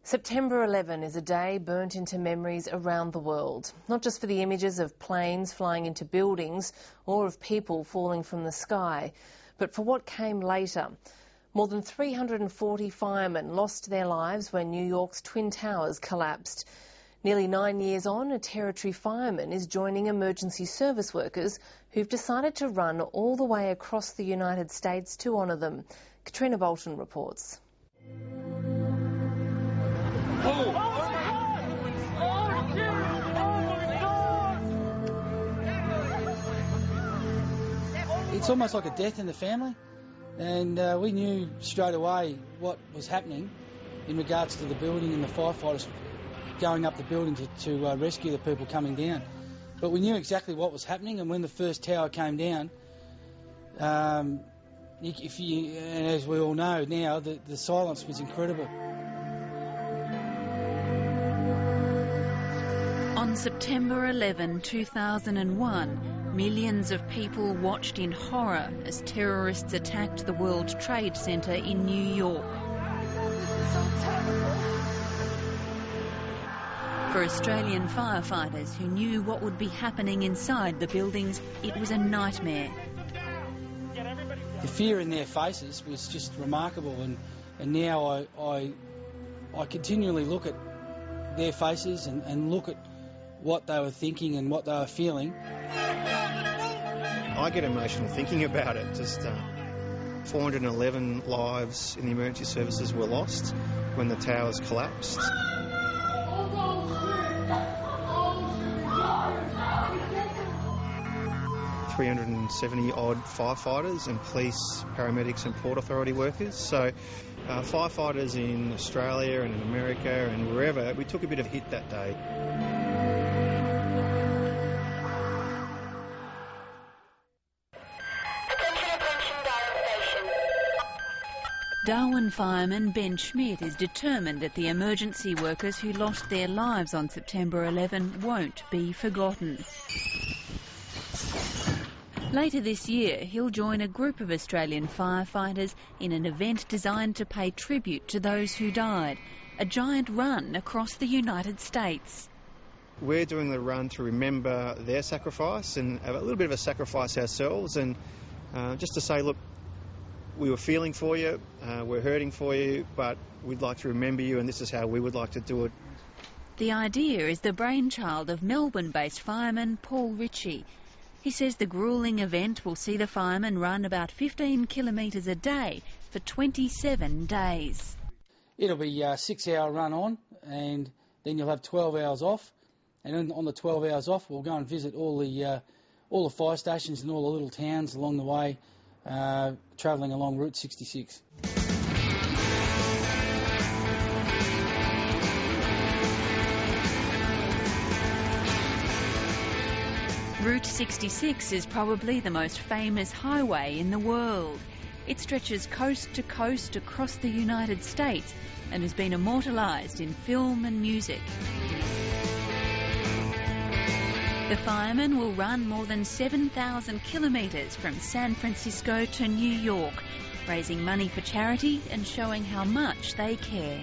September 11 is a day burnt into memories around the world, not just for the images of planes flying into buildings or of people falling from the sky, but for what came later. More than 340 firemen lost their lives when New York's Twin Towers collapsed. Nearly 9 years on, a Territory fireman is joining emergency service workers who've decided to run all the way across the United States to honour them. Katrina Bolton reports. It's almost like a death in the family, and we knew straight away what was happening in regards to the building and the firefighters going up the building to rescue the people coming down. But we knew exactly what was happening, and when the first tower came down, and as we all know now, the silence was incredible. On September 11, 2001, millions of people watched in horror as terrorists attacked the World Trade Center in New York. For Australian firefighters who knew what would be happening inside the buildings, it was a nightmare. The fear in their faces was just remarkable, and now I continually look at their faces and look at what they were thinking and what they were feeling. I get emotional thinking about it. Just 411 lives in the emergency services were lost when the towers collapsed. 370 odd firefighters and police, paramedics and Port Authority workers. So firefighters in Australia and in America and wherever, we took a bit of a hit that day. Darwin fireman Ben Schmidt is determined that the emergency workers who lost their lives on September 11 won't be forgotten. Later this year, he'll join a group of Australian firefighters in an event designed to pay tribute to those who died, a giant run across the United States. We're doing the run to remember their sacrifice and a little bit of a sacrifice ourselves, and just to say, look, we were feeling for you, we're hurting for you, but we'd like to remember you, and this is how we would like to do it. The idea is the brainchild of Melbourne-based fireman Paul Ritchie. He says the gruelling event will see the firemen run about 15 kilometres a day for 27 days. It'll be a 6-hour run on, and then you'll have 12 hours off. And on the 12 hours off, we'll go and visit all the fire stations and all the little towns along the way, travelling along Route 66. Route 66 is probably the most famous highway in the world. It stretches coast to coast across the United States and has been immortalised in film and music. The firemen will run more than 7,000 kilometres from San Francisco to New York, raising money for charity and showing how much they care.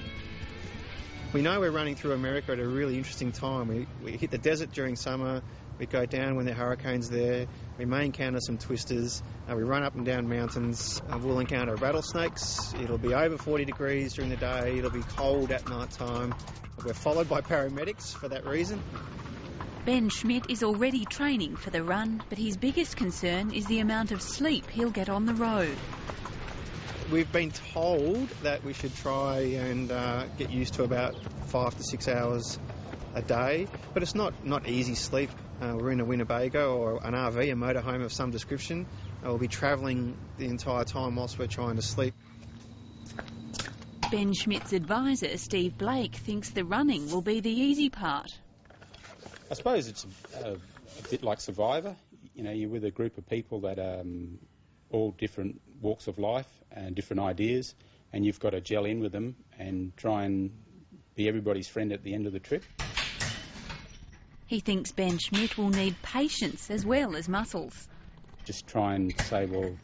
We know we're running through America at a really interesting time. We hit the desert during summer, we go down when there are hurricanes there, we may encounter some twisters, we run up and down mountains, we'll encounter rattlesnakes, it'll be over 40 degrees during the day, it'll be cold at night time. We're followed by paramedics for that reason. Ben Schmidt is already training for the run, but his biggest concern is the amount of sleep he'll get on the road. We've been told that we should try and get used to about 5 to 6 hours a day, but it's not easy sleep. We're in a Winnebago or an RV, a motorhome of some description. We'll be travelling the entire time whilst we're trying to sleep. Ben Schmidt's advisor, Steve Blake, thinks the running will be the easy part. I suppose it's a bit like Survivor. You know, you're with a group of people that are all different walks of life and different ideas, and you've got to gel in with them and try and be everybody's friend at the end of the trip. He thinks Ben Schmidt will need patience as well as muscles. Just try and say, well,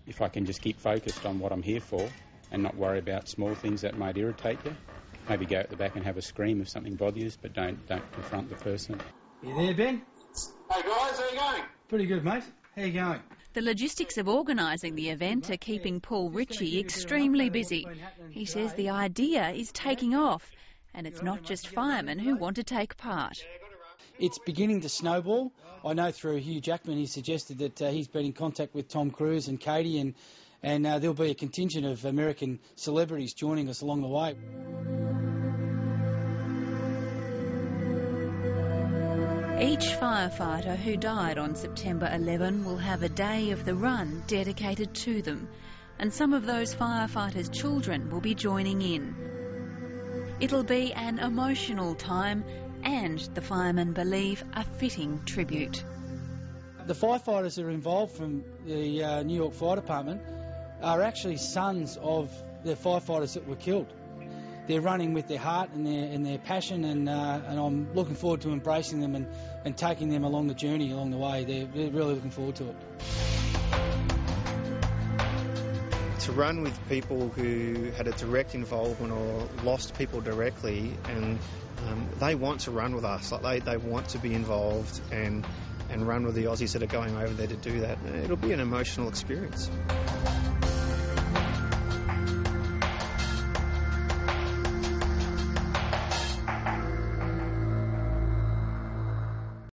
if I can just keep focused on what I'm here for and not worry about small things that might irritate you, maybe go at the back and have a scream if something bothers you, but don't confront the person. You there, Ben? Hey guys, how you going? Pretty good, mate. How you going? The logistics of organising the event are keeping Paul Ritchie extremely busy. He says the idea is taking off, and it's not just firemen who want to take part. It's beginning to snowball. I know through Hugh Jackman he suggested that he's been in contact with Tom Cruise and Katie, and there'll be a contingent of American celebrities joining us along the way. Each firefighter who died on September 11 will have a day of the run dedicated to them, and some of those firefighters' children will be joining in. It'll be an emotional time and, the firemen believe, a fitting tribute. The firefighters that are involved from the New York Fire Department are actually sons of the firefighters that were killed. They're running with their heart and their passion, and I'm looking forward to embracing them and taking them along the journey along the way. They're really looking forward to it. To run with people who had a direct involvement or lost people directly, and they want to run with us. Like they want to be involved and run with the Aussies that are going over there to do that. It'll be an emotional experience.